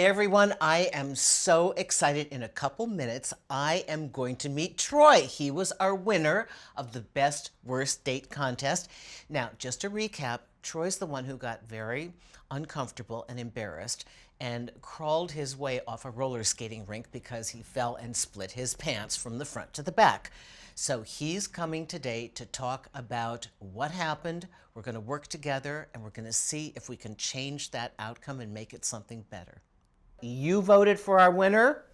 Hey everyone, I am so excited. In a couple minutes, I am going to meet Troy. He was our winner of the Best Worst Date contest. Now, just to recap, Troy's the one who got very uncomfortable and embarrassed and crawled his way off a roller skating rink because he fell and split his pants from the front to the back. So he's coming today to talk about what happened. We're going to work together and we're going to see if we can change that outcome and make it something better. You voted for our winner.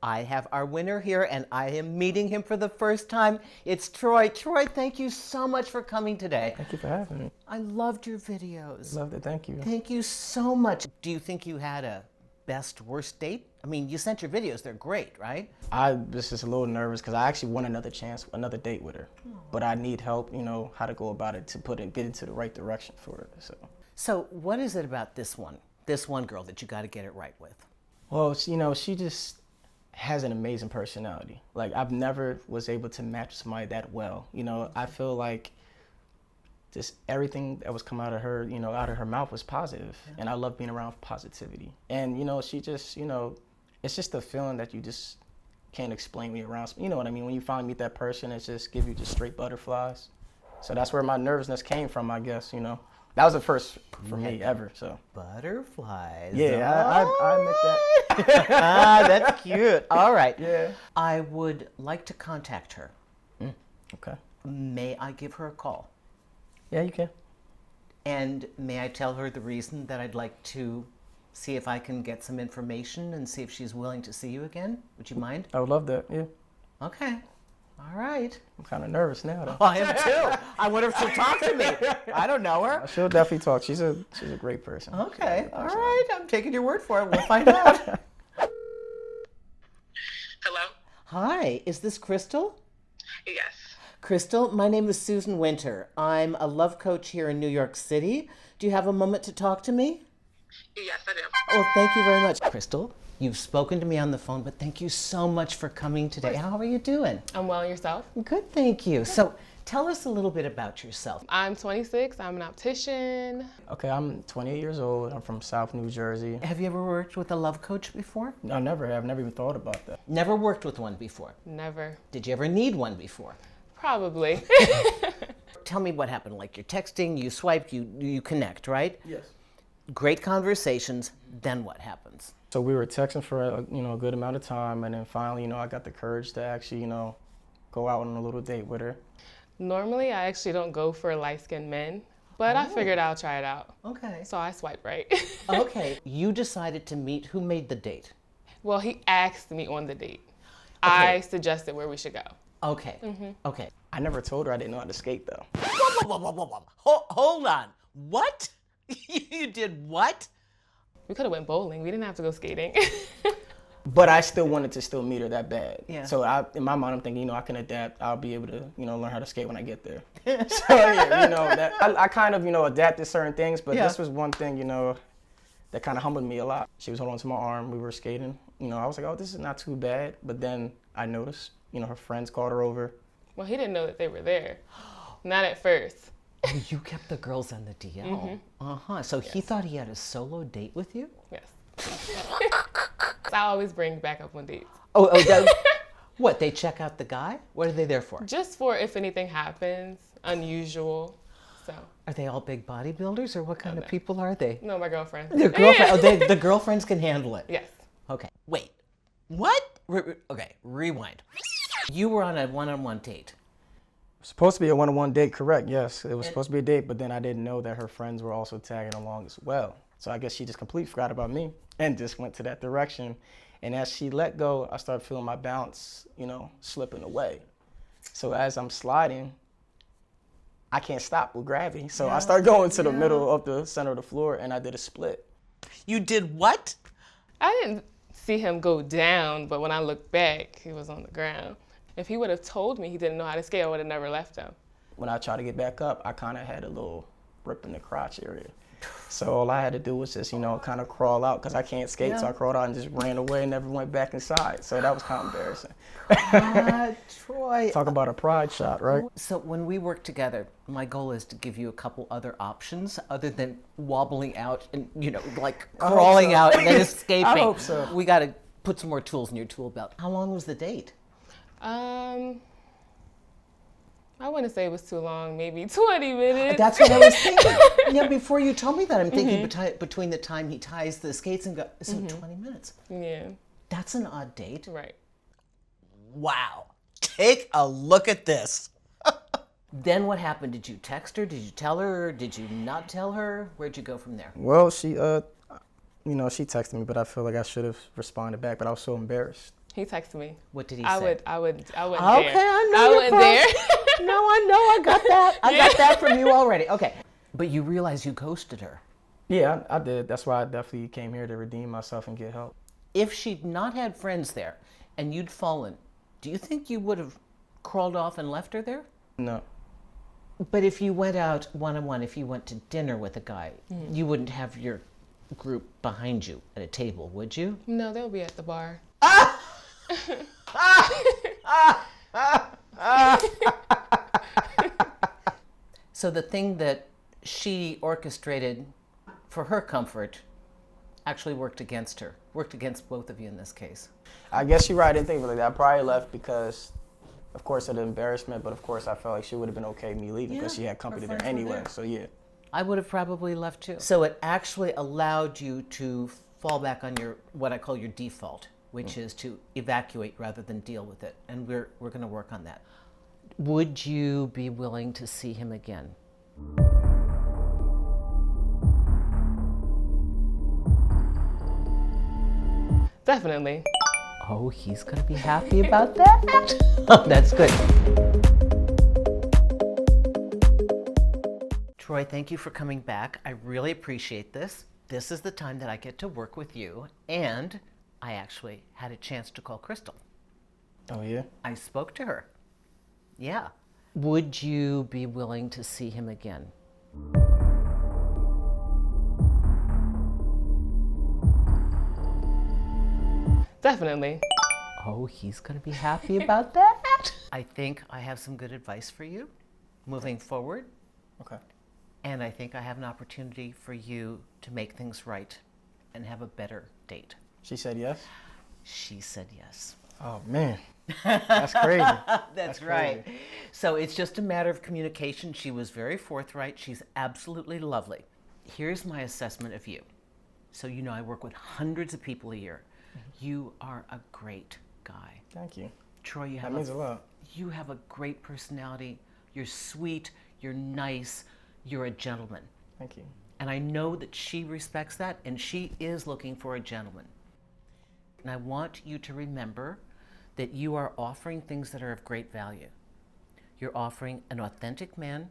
I have our winner here and I am meeting him for the first time. It's Troy. Troy, thank you so much for coming today. Thank you for having me. I loved your videos. Loved it, thank you. Thank you so much. Do you think you had a best worst date? I mean, you sent your videos, they're great, right? I was just a little nervous because I actually want another chance, another date with her. But I need help, how to go about it to get into the right direction for it. So what is it about this one girl that you got to get it right with? Well, she just has an amazing personality. Like, I've never was able to match somebody that well. I feel like just everything that was coming out of her, out of her mouth was positive. Yeah. And I love being around positivity. And, she just, it's just a feeling that you just can't explain when you're around. You know what I mean? When you finally meet that person, it just gives you just straight butterflies. So that's where my nervousness came from, I guess, That was the first for me ever, so. Butterflies. Yeah, I admit that. That's cute. All right. Yeah. I would like to contact her. Okay. May I give her a call? Yeah, you can. And may I tell her the reason that I'd like to see if I can get some information and see if she's willing to see you again? Would you mind? I would love that, yeah. Okay. All right. I'm kind of nervous now, though. I am too. I wonder if she'll talk to me. I don't know her. She'll definitely talk. She's a great person. Okay. All right. I'm taking your word for it. We'll find out. Hello? Hi. Is this Krystal? Yes. Krystal, my name is Susan Winter. I'm a love coach here in New York City. Do you have a moment to talk to me? Yes, I do. Oh, thank you very much. Krystal, you've spoken to me on the phone, but thank you so much for coming today. How are you doing? I'm well, yourself? Good, thank you. So tell us a little bit about yourself. I'm 26, I'm an optician. Okay, I'm 28 years old. I'm from South New Jersey. Have you ever worked with a love coach before? I never have. Never even thought about that. Never worked with one before? Never. Did you ever need one before? Probably. Tell me what happened. Like, you're texting, you swipe, you connect, right? Yes. Great conversations, then what happens? So we were texting for a good amount of time, and then finally, I got the courage to actually, go out on a little date with her. Normally, I actually don't go for light-skinned men, but I figured I'll try it out. Okay. So I swipe right. Okay. You decided to meet. Who made the date? Well, he asked me on the date. Okay. I suggested where we should go. Okay. Okay. I never told her I didn't know how to skate, though. Whoa. Hold on. What? You did what? We could have went bowling. We didn't have to go skating. But I still wanted to still meet her that bad. Yeah. So in my mind, I'm thinking, I can adapt. I'll be able to, learn how to skate when I get there. So yeah, I kind of, adapted certain things, but this was one thing, that kind of humbled me a lot. She was holding on to my arm. We were skating. I was like, oh, this is not too bad. But then I noticed, her friends called her over. Well, he didn't know that they were there. Not at first. Oh, you kept the girls on the DL. So he thought he had a solo date with you? Yes. I always bring backup on dates. What, they check out the guy? What are they there for? Just for if anything happens, unusual, so. Are they all big bodybuilders, or what kind of people are they? No, my girlfriend. Their girlfriend. The girlfriends can handle it? Yes. Okay, wait, what? Okay, rewind. You were on a one-on-one date. Supposed to be a one-on-one date, correct, yes. It was supposed to be a date, but then I didn't know that her friends were also tagging along as well. So I guess she just completely forgot about me and just went to that direction. And as she let go, I started feeling my balance, slipping away. So as I'm sliding, I can't stop with gravity. So I started going to the middle of the center of the floor, and I did a split. You did what? I didn't see him go down, but when I looked back, he was on the ground. If he would have told me he didn't know how to skate, I would have never left him. When I tried to get back up, I kind of had a little rip in the crotch area. So all I had to do was just, kind of crawl out because I can't skate. So I crawled out and just ran away and never went back inside. So that was kind of embarrassing. Troy. Talk about a pride shot, right? So when we work together, my goal is to give you a couple other options other than wobbling out and, like crawling so. out and then escaping. I hope so. We got to put some more tools in your tool belt. How long was the date? I wouldn't say it was too long, maybe 20 minutes. That's what I was thinking. Yeah, before you told me that, I'm thinking between the time he ties the skates and 20 minutes. Yeah. That's an odd date. Right. Wow. Take a look at this. Then what happened? Did you text her? Did you tell her? Did you not tell her? Where'd you go from there? Well, she, she texted me, but I feel like I should have responded back, but I was so embarrassed. He texted me. What did he I say? wouldn't Okay, dare. I know I you're wouldn't dare. No, I know. I got that. I got that from you already. Okay. But you realize you ghosted her. Yeah, I did. That's why I definitely came here to redeem myself and get help. If she'd not had friends there and you'd fallen, do you think you would have crawled off and left her there? No. But if you went out one-on-one, if you went to dinner with a guy, you wouldn't have your group behind you at a table, would you? No, they'll be at the bar. So the thing that she orchestrated for her comfort actually worked against her, worked against both of you in this case. I guess you're right. I didn't think of it like that. I probably left because, of course, of the embarrassment, but of course I felt like she would have been okay me leaving because she had company there anyway. So yeah. I would have probably left too. So it actually allowed you to fall back on your, what I call your default, which is to evacuate rather than deal with it. And we're going to work on that. Would you be willing to see him again? Definitely. Oh, he's going to be happy about that? Oh, that's good. Troy, thank you for coming back. I really appreciate this. This is the time that I get to work with you, and I actually had a chance to call Krystal. Oh yeah? I spoke to her. Yeah. Would you be willing to see him again? Definitely. Oh, he's going to be happy about that. I think I have some good advice for you moving forward. Okay. And I think I have an opportunity for you to make things right and have a better date. She said yes? She said yes. Oh man, that's crazy. That's right. crazy. So it's just a matter of communication. She was very forthright. She's absolutely lovely. Here's my assessment of you. So you know I work with hundreds of people a year. You are a great guy. Thank you. Troy, That means a lot. You have a great personality. You're sweet. You're nice. You're a gentleman. Thank you. And I know that she respects that, and she is looking for a gentleman. And I want you to remember that you are offering things that are of great value. You're offering an authentic man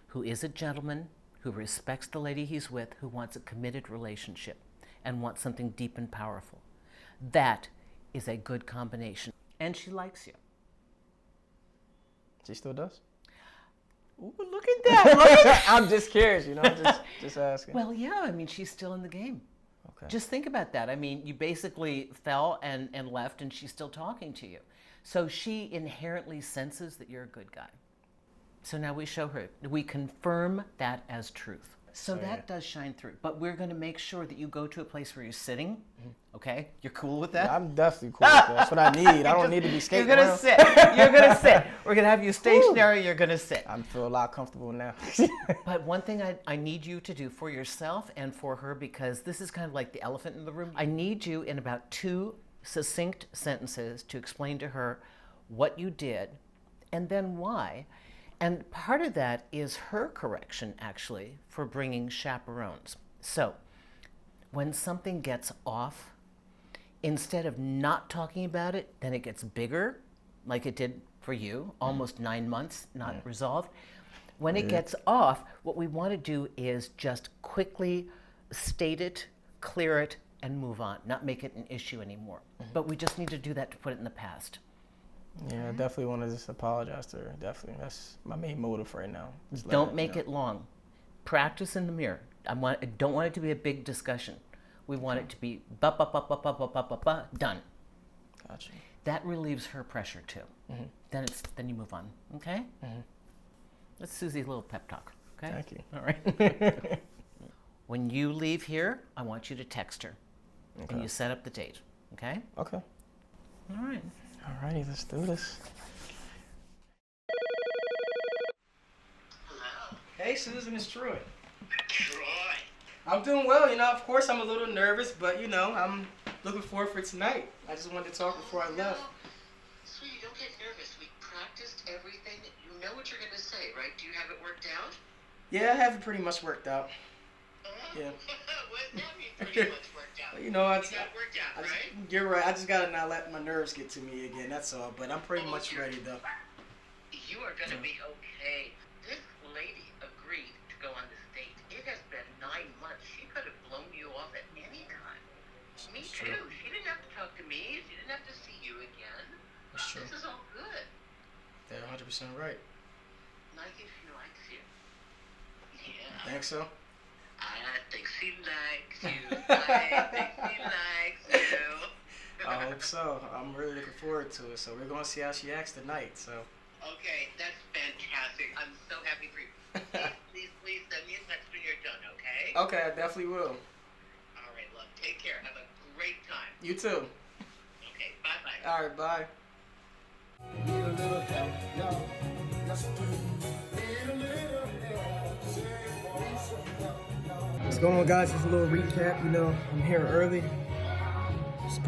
who is a gentleman, who respects the lady he's with, who wants a committed relationship and wants something deep and powerful. That is a good combination. And she likes you. She still does? Ooh, look at that. Look at that. I'm just curious, just asking. Well, yeah, I mean, she's still in the game. Okay. Just think about that. I mean, you basically fell and left, and she's still talking to you. So she inherently senses that you're a good guy. So now we show her, we confirm that as truth. So that does shine through. But we're going to make sure that you go to a place where you're sitting. Okay? You're cool with that? I'm definitely cool with that. That's what I need. I don't need to be skating You're going to around. sit. You're going to sit. We're going to have you stationary. You're going to sit. I feel a lot comfortable now. But one thing I need you to do for yourself and for her, because this is kind of like the elephant in the room, I need you in about 2 succinct sentences to explain to her what you did and then why. And part of that is her correction, actually, for bringing chaperones. So when something gets off, instead of not talking about it, then it gets bigger, like it did for you, almost 9 months not resolved. When it gets off, what we want to do is just quickly state it, clear it, and move on, not make it an issue anymore. But we just need to do that to put it in the past. Yeah, I definitely want to just apologize to her. Definitely. That's my main motive right now. Don't make it long. Practice in the mirror. I don't want it to be a big discussion. We want it to be done. Gotcha. that relieves her pressure too. Then you move on. Okay. Let's Susie a little pep talk. Okay. Thank you. All right. When you leave here, I want you to text her, and you set up the date. Okay. Okay. All right. Alrighty, let's do this. Hello. Hey, Susan, it's Troy. Troy. I'm doing well, of course I'm a little nervous, but I'm looking forward for tonight. I just wanted to talk before I left. Sweetie, don't get nervous. We practiced everything. You know what you're going to say, right? Do you have it worked out? Yeah, I have it pretty much worked out. Yeah. What does that mean, pretty much worked out? I You got it worked out, just, right? you're right. I just gotta not let my nerves get to me again. That's all. But I'm pretty much ready though. You are going to be okay. This lady agreed to go on this date. It has been 9 months. She could have blown you off at any time. Me too. She didn't have to talk to me. She didn't have to see you again. That's true. This is all good. They're 100% right. I think she likes you. Yeah. Think so? I think she likes you. I think she likes you. I hope so. I'm really looking forward to it. So we're gonna see how she acts tonight. So. Okay, that's fantastic. I'm so happy for you. Please send me a text when you're done, okay? Okay, I definitely will. All right, love. Take care. Have a great time. You too. Okay, bye-bye. All right, bye. What's going on, guys? Just a little recap. I'm here early. It's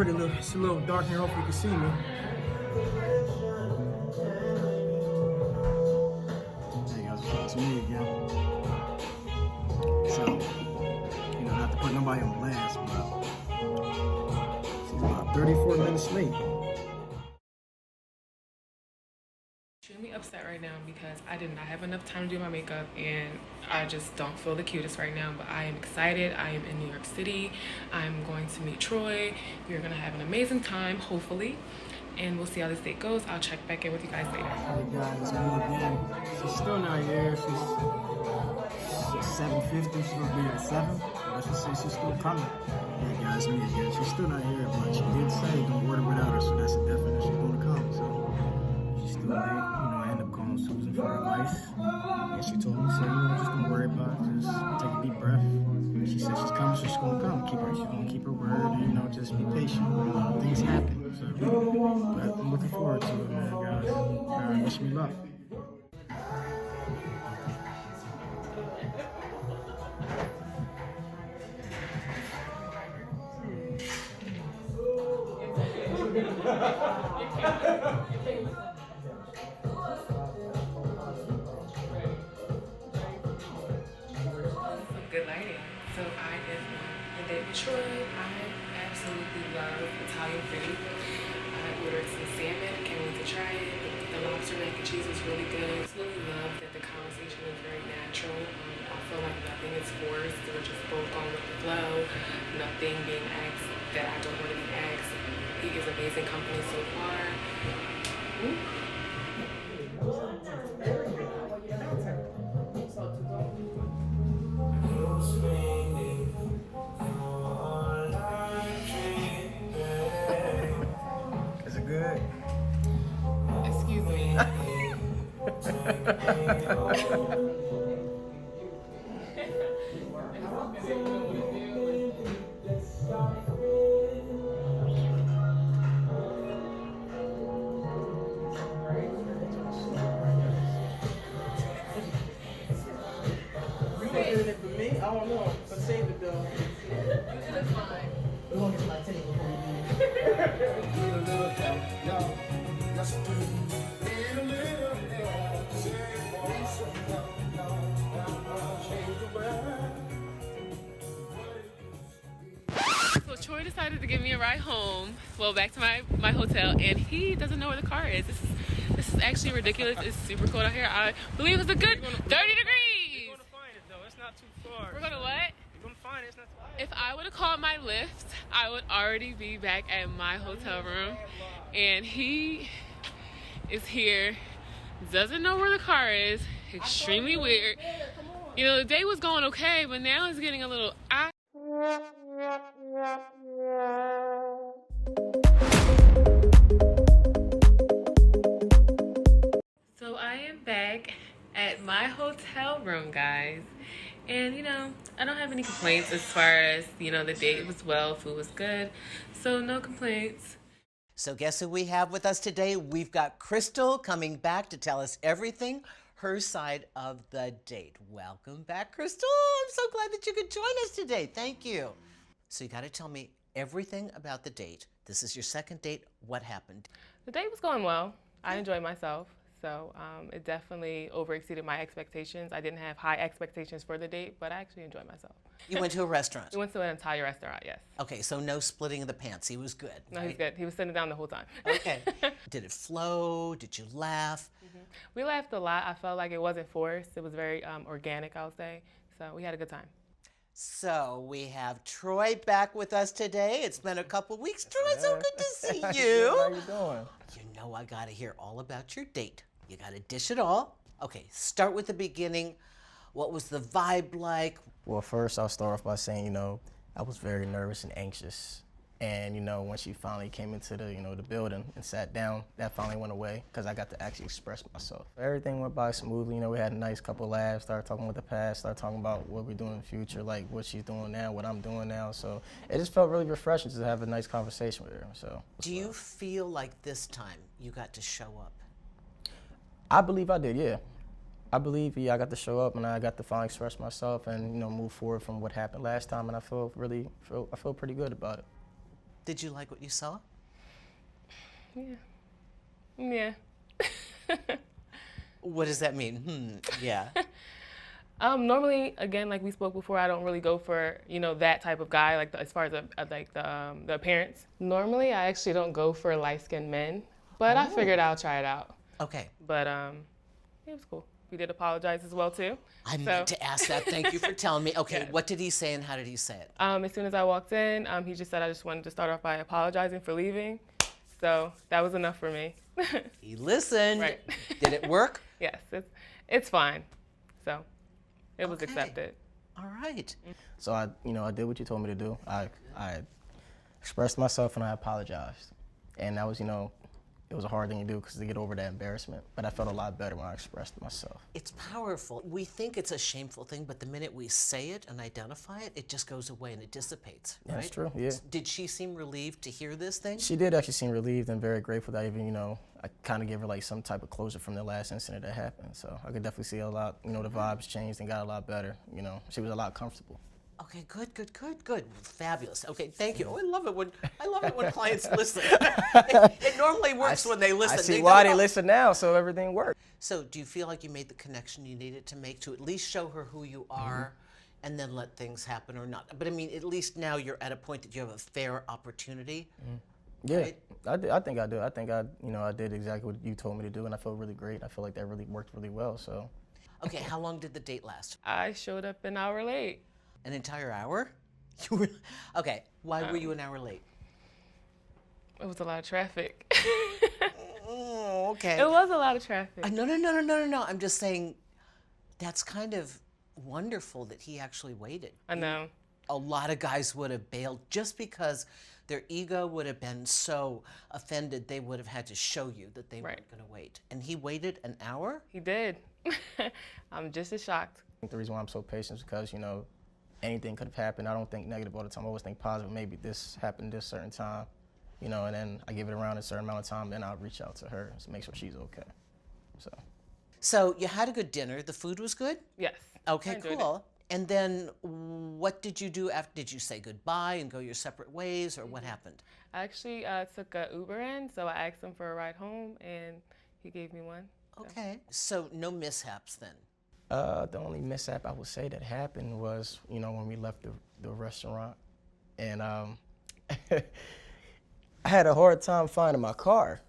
a little dark here. Hopefully you can see me. Hey guys, it's me again. So, not to put nobody on blast, but she's about 34 minutes late. Extremely upset right now because I did not have enough time to do my makeup and I just don't feel the cutest right now, but I am excited. I am in New York City. I'm going to meet Troy. We're gonna have an amazing time, hopefully, and we'll see how this date goes. I'll check back in with you guys later. Hey guys, it's me again. She's still not here. She's 7:50. She's gonna be here at 7. But she says she's still coming. Hey guys, it's me again. She's still not here, but she did say don't order without her, so that's a definite she's gonna come. So she's still late. I ended up calling Susan for advice. And she told me, just don't worry about it. Just take a deep breath. She said she's coming, so she's gonna come. She's gonna keep her word, and just be patient. Things happen. So, but I'm looking forward to it, man, guys. Wish me luck. Good lighting. So I am on the date with Troy. I absolutely love Italian food. I ordered some salmon. Can't wait to try it. The lobster mac and cheese was really good. I absolutely love that the conversation was very natural. I feel like nothing is forced. We're just both going with the flow. Nothing being asked that I don't want to be asked. He is amazing company so far. Is it good? Excuse me. I don't know, but save it though. That's fine. We're gonna get to my table. So Troy decided to give me a ride home, well, back to my hotel, and he doesn't know where the car is. This is actually ridiculous. It's super cold out here. I believe it's a good 30 degrees. We're gonna find it though. It's not too far. We're gonna what? You're gonna find it. It's not too far. If I would have called my Lyft, I would already be back at my hotel room, and he is here, doesn't know where the car is. Extremely weird. The day was going okay, but now it's getting a little. back at my hotel room, guys. And, I don't have any complaints as far as, the date was well, food was good. So no complaints. So guess who we have with us today? We've got Krystal coming back to tell us everything, her side of the date. Welcome back, Krystal. I'm so glad that you could join us today. Thank you. So you got to tell me everything about the date. This is your second date. What happened? The date was going well. I enjoyed myself. So it definitely overexceeded my expectations. I didn't have high expectations for the date, but I actually enjoyed myself. You went to a restaurant? We went to an entire restaurant, yes. Okay, so no splitting of the pants. He was good. No, right? he's good. He was sitting down the whole time. Okay. Did it flow? Did you laugh? We laughed a lot. I felt like it wasn't forced. It was very organic, I would say. So we had a good time. So we have Troy back with us today. It's been a couple weeks. Troy, so good to see you. How you doing? You know I got to hear all about your date. You got to dish it all. Okay, start with the beginning. What was the vibe like? Well, first I'll start off by saying, I was very nervous and anxious. And, when she finally came into the, the building and sat down, that finally went away because I got to actually express myself. Everything went by smoothly. We had a nice couple laughs, started talking about the past, started talking about what we're doing in the future, like what she's doing now, what I'm doing now. So it just felt really refreshing to have a nice conversation with her. So. Do you feel like this time you got to show up? I believe I did, yeah. I believe, I got to show up and I got to finally express myself and, move forward from what happened last time, and I feel pretty good about it. Did you like what you saw? Yeah. What does that mean? Yeah. Normally, again, like we spoke before, I don't really go for, that type of guy, like as far as the appearance. Normally, I actually don't go for light-skinned men, but I figured I'll try it out. Okay. But it was cool. We did apologize as well, too. I meant to ask that. Thank you for telling me. Okay, What did he say and how did he say it? As soon as I walked in, he just said I just wanted to start off by apologizing for leaving. So that was enough for me. He listened. Right. Did it work? Yes, it's fine. So it was Okay. accepted. All right. So I did what you told me to do. I expressed myself and I apologized. And that was, it was a hard thing to do because to get over that embarrassment, but I felt a lot better when I expressed myself. It's powerful. We think it's a shameful thing, but the minute we say it and identify it, it just goes away and it dissipates, right? That's true, yeah. Did she seem relieved to hear this thing? She did actually seem relieved and very grateful that even, I kind of gave her like some type of closure from the last incident that happened. So I could definitely see a lot, the vibes changed and got a lot better. She was a lot comfortable. Okay, good. Fabulous. Okay, thank you. Oh, I love it when clients listen. It normally works when they listen. I see why they listen now, so everything worked. So do you feel like you made the connection you needed to make to at least show her who you are and then let things happen or not? But I mean, at least now you're at a point that you have a fair opportunity. Yeah, right? I think I do. I think I did exactly what you told me to do, and I feel really great. I feel like that really worked really well, so. Okay, how long did the date last? I showed up an hour late. An entire hour? Okay, why were you an hour late? It was a lot of traffic. Oh, okay. It was a lot of traffic. No. I'm just saying that's kind of wonderful that he actually waited. I know. A lot of guys would have bailed just because their ego would have been so offended they would have had to show you that they weren't going to wait. And he waited an hour? He did. I'm just as shocked. I think the reason why I'm so patient is because, anything could have happened. I don't think negative all the time. I always think positive. Maybe this happened this certain time, and then I give it around a certain amount of time, then I'll reach out to her to make sure she's okay. So you had a good dinner. The food was good? Yes. Okay, I enjoyed cool. And then what did you do after? Did you say goodbye and go your separate ways, or what happened? I actually took an Uber in, so I asked him for a ride home, and he gave me one. Okay. So no mishaps then? The only mishap I would say that happened was, when we left the restaurant, and I had a hard time finding my car.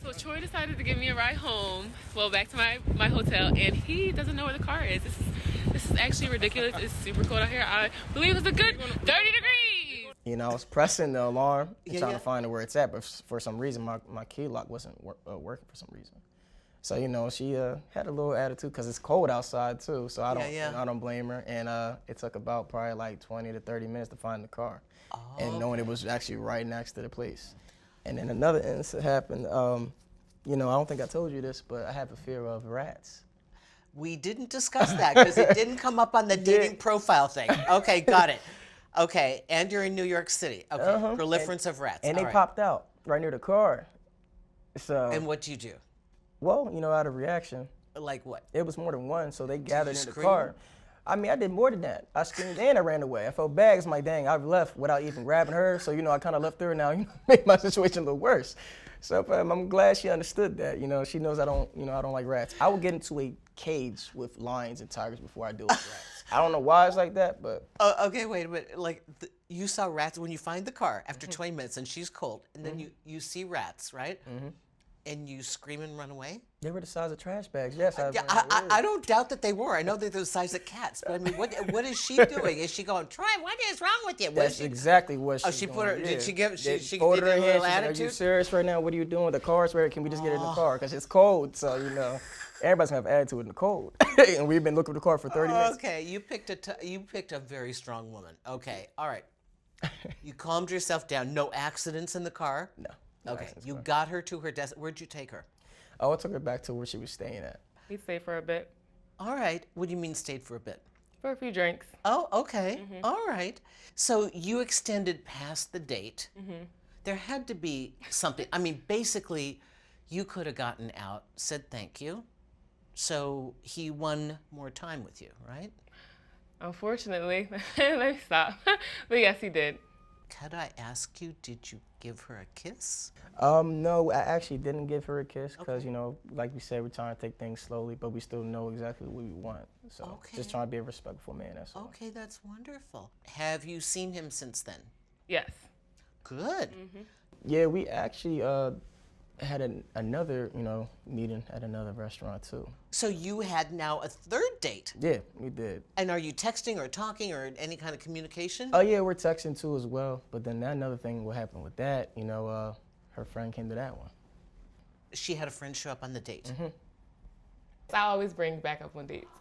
So Troy decided to give me a ride home, back to my hotel, and he doesn't know where the car is. This is actually ridiculous. It's super cold out here. I believe it's a good 30 degrees. I was pressing the alarm and trying to find where it's at, but for some reason my key lock wasn't working for some reason. So she had a little attitude because it's cold outside too. So I don't blame her. And it took about probably like 20 to 30 minutes to find the car, and knowing it was actually right next to the place. And then another incident happened. I don't think I told you this, but I have a fear of rats. We didn't discuss that because it didn't come up on the dating profile thing. Okay, got it. Okay, and you're in New York City. Okay, proliferance of rats. And All they right. popped out right near the car. So, And what do you do? well, out of reaction, Like what? it was more than one, so they gathered in the scream? car. I mean, I did more than that. I screamed and I ran away. I felt bad. It's like, dang, I've left without even grabbing her. So, I kind of left her now, made my situation a little worse. So I'm glad she understood that. She knows I don't like rats. I will get into a cage with lions and tigers before I deal with rats. I don't know why it's like that, but. Okay, wait a minute. Like, you saw rats when you find the car after 20 minutes and she's cold, and then you see rats, right? And you scream and run away? They were the size of trash bags. Yes, I don't doubt that they were. I know that they're the size of cats, but I mean, what is she doing? Is she going, Troy, what is wrong with you? That's exactly what she. Oh, she put her. Did she give? She ordered did her a hand. little She's like, "Are you attitude? serious right now? What are you doing? The car's ready. Can we just get in the car? Because it's cold." So everybody's gonna have attitude in the cold, and we've been looking for the car for 30 minutes. Okay, you picked a very strong woman. Okay, all right. You calmed yourself down. No accidents in the car. No. Okay, you got her to her desk. Where'd you take her? Oh, I took her back to where she was staying at. We stayed for a bit, All right. What do you mean stayed for a bit? for a few drinks. Oh, okay. All right. So you extended past the date. There had to be something. I mean, basically, you could have gotten out, said thank you. So he won more time with you, right? Unfortunately, let me stop. But yes, he did. Could I ask you, did you give her a kiss? No, I actually didn't give her a kiss because, like we said, we're trying to take things slowly, but we still know exactly what we want. So just trying to be a respectful man, that's all. Okay, that's wonderful. Have you seen him since then? Yes. Good. Yeah, we actually had another, meeting at another restaurant too. So you had now a third date. Yeah, we did. And are you texting or talking or any kind of communication? Oh yeah, we're texting too as well. But then another thing, what happened with that, her friend came to that one. She had a friend show up on the date. I always bring backup on dates.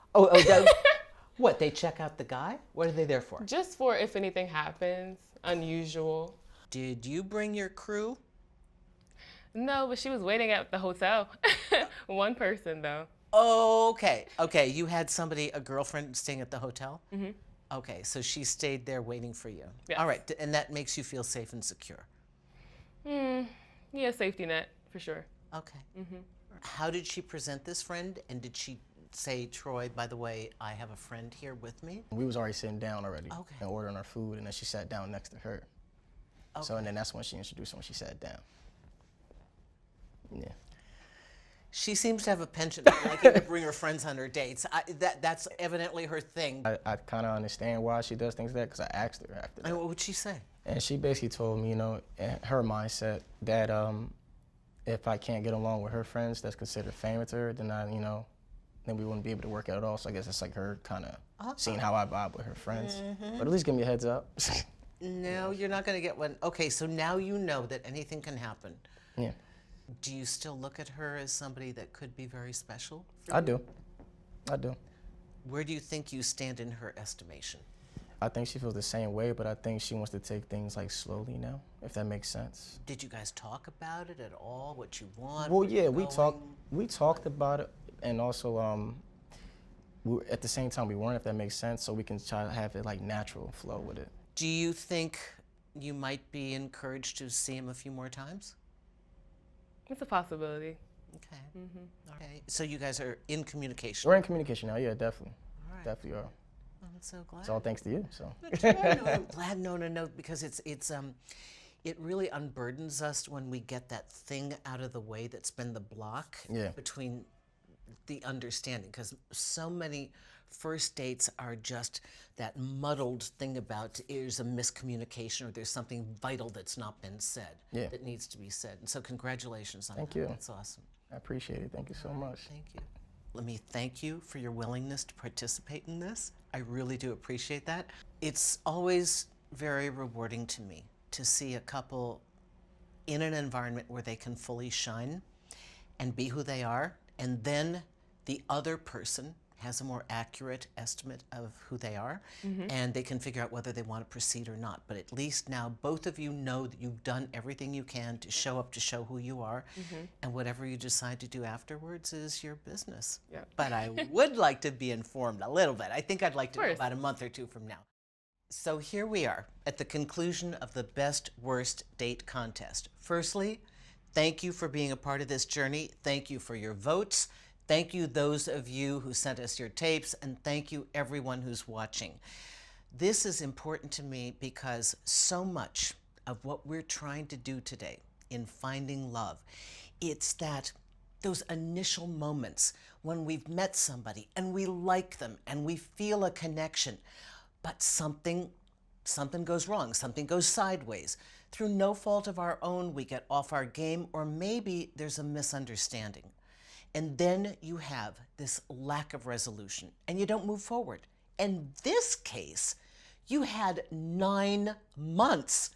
What, they check out the guy? What are they there for? Just for if anything happens, unusual. Did you bring your crew? No, but she was waiting at the hotel. One person, though. Okay. You had a girlfriend staying at the hotel? Okay, so she stayed there waiting for you. Yes. All right, and that makes you feel safe and secure. Yeah, safety net, for sure. Okay. How did she present this friend? And did she say, Troy, by the way, I have a friend here with me? We was already sitting down already Okay. and ordering our food, and then she sat down next to her. Okay. So, and then that's when she introduced her when she sat down. Yeah. She seems to have a penchant for liking to bring her friends on her dates. That's evidently her thing. I kind of understand why she does things like that because I asked her after that. And what would she say? And she basically told me, in her mindset that if I can't get along with her friends that's considered family to her, then then we wouldn't be able to work out at all. So I guess it's like her kind of seeing how I vibe with her friends. But at least give me a heads up. No, you're not going to get one. Okay, so now you know that anything can happen. Yeah. Do you still look at her as somebody that could be very special for I you? do. Where do you think you stand in her estimation? I think she feels the same way, but I think she wants to take things like slowly now, if that makes sense. Did you guys talk about it at all? What you want? Well, where yeah, you're we going? talked about it, and also at the same time we weren't, if that makes sense, so we can try to have it like natural flow with it. Do you think you might be encouraged to see him a few more times? It's a possibility. Okay. Okay. So you guys are in communication. We're in communication now, yeah, definitely. All right. Definitely are. I'm so glad. It's all thanks to you, so. I'm glad. No, because it really unburdens us when we get that thing out of the way that's been the block between the understanding, because so many first dates are just that muddled thing about there's a miscommunication or there's something vital that's not been said that needs to be said. And so congratulations on that. Thank you. That's awesome. I appreciate it. Thank you so much. Thank you. Let me thank you for your willingness to participate in this. I really do appreciate that. It's always very rewarding to me to see a couple in an environment where they can fully shine and be who they are, and then the other person has a more accurate estimate of who they are, and they can figure out whether they want to proceed or not. But at least now both of you know that you've done everything you can to show up, to show who you are, and whatever you decide to do afterwards is your business. Yep. But I would like to be informed a little bit. I think I'd like to know course. about a month or two from now. So here we are at the conclusion of the Best Worst Date contest. Firstly, thank you for being a part of this journey. Thank you for your votes. Thank you those of you who sent us your tapes, and thank you everyone who's watching. This is important to me because so much of what we're trying to do today in finding love, it's those initial moments when we've met somebody and we like them and we feel a connection, but something goes wrong, something goes sideways. Through no fault of our own, we get off our game, or maybe there's a misunderstanding. And then you have this lack of resolution and you don't move forward. In this case, you had 9 months.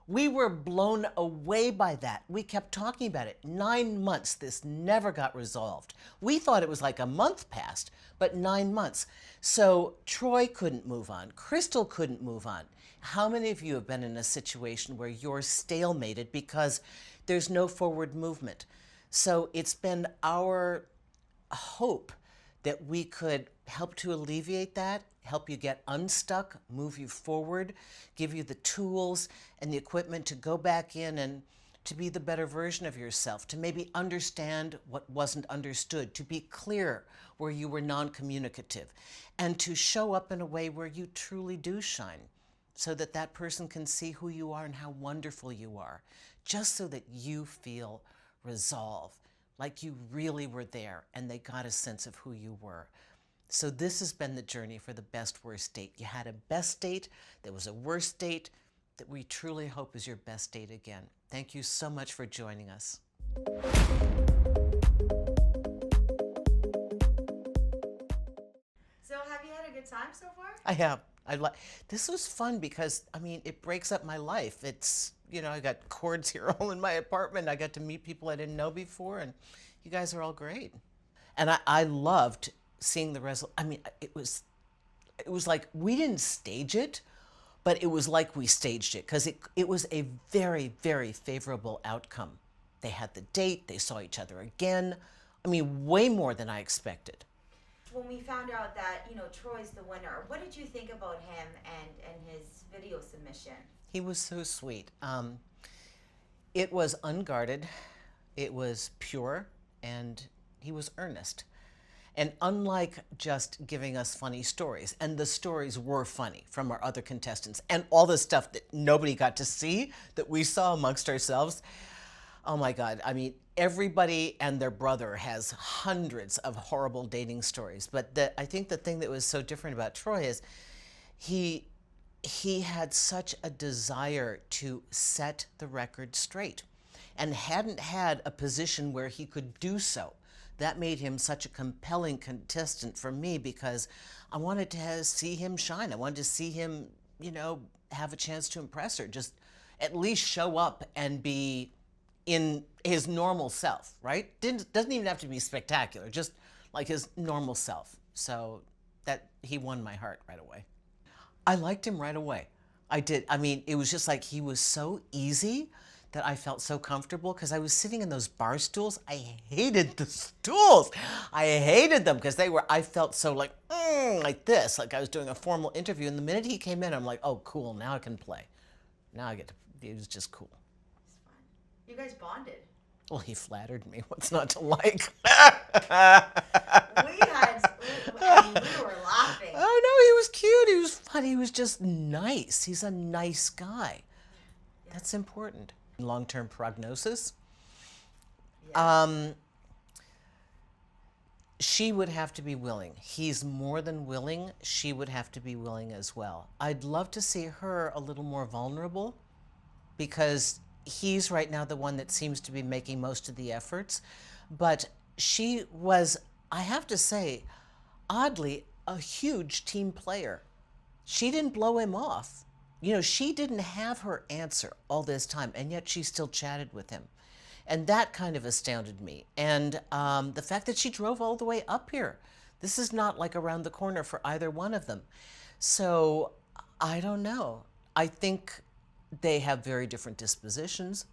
We were blown away by that. We kept talking about it. 9 months, this never got resolved. We thought it was like a month passed, but 9 months. So Troy couldn't move on. Krystal couldn't move on. How many of you have been in a situation where you're stalemated because there's no forward movement? So it's been our hope that we could help to alleviate that, help you get unstuck, move you forward, give you the tools and the equipment to go back in and to be the better version of yourself, to maybe understand what wasn't understood, to be clear where you were non-communicative, and to show up in a way where you truly do shine, so that that person can see who you are and how wonderful you are, just so that you feel resolve, like you really were there and they got a sense of who you were. So this has been the journey for the Best Worst Date. You had a best date, there was a worst date that we truly hope is your best date again. Thank you so much for joining us. So have you had a good time so far? I have. This was fun because, I mean, it breaks up my life. It's, you know, I got cords here all in my apartment. I got to meet people I didn't know before, and you guys are all great. And I loved seeing the result. I mean, it was like we didn't stage it, but it was like we staged it because it was a very, very favorable outcome. They had the date. They saw each other again. I mean, way more than I expected. When we found out that, you know, Troy's the winner, what did you think about him and his video submission? He was so sweet. It was unguarded, it was pure, and he was earnest. And unlike just giving us funny stories, and the stories were funny from our other contestants, and all the stuff that nobody got to see that we saw amongst ourselves, oh my God, I mean, everybody and their brother has hundreds of horrible dating stories. But I think the thing that was so different about Troy is he had such a desire to set the record straight and hadn't had a position where he could do so. That made him such a compelling contestant for me because I wanted to see him shine. I wanted to see him, you know, have a chance to impress her, just at least show up and be in his normal self, right? Doesn't even have to be spectacular, just like his normal self. So that he won my heart right away. I liked him right away. I did. I mean, it was just like he was so easy that I felt so comfortable because I was sitting in those bar stools. I hated the stools. I hated them because I felt so like this, like I was doing a formal interview. And the minute he came in, I'm like, oh, cool, now I can play. Now I get to, it was just cool. It's fun. You guys bonded. Well, he flattered me. What's not to like? We were laughing. Oh, no, he was cute. He was fun. He was just nice. He's a nice guy. Yeah. That's important. Long-term prognosis. Yeah. She would have to be willing. He's more than willing. She would have to be willing as well. I'd love to see her a little more vulnerable because he's right now the one that seems to be making most of the efforts. But she was, I have to say, oddly, a huge team player. She didn't blow him off. You know, she didn't have her answer all this time, and yet she still chatted with him. And that kind of astounded me. And the fact that she drove all the way up here, This is not like around the corner for either one of them. So I don't know. I think they have very different dispositions,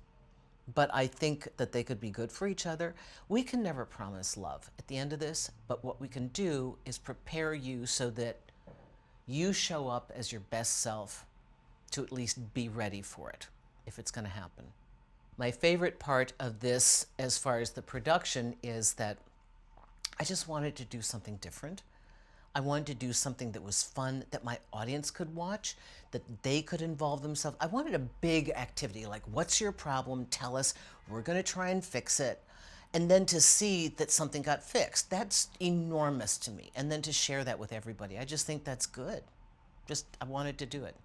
but I think that they could be good for each other. We can never promise love at the end of this, but what we can do is prepare you so that you show up as your best self to at least be ready for it, if it's going to happen. My favorite part of this, as far as the production, is that I just wanted to do something different. I wanted to do something that was fun, that my audience could watch, that they could involve themselves. I wanted a big activity, like, what's your problem? Tell us. We're going to try and fix it. And then to see that something got fixed, that's enormous to me. And then to share that with everybody, I just think that's good. I wanted to do it.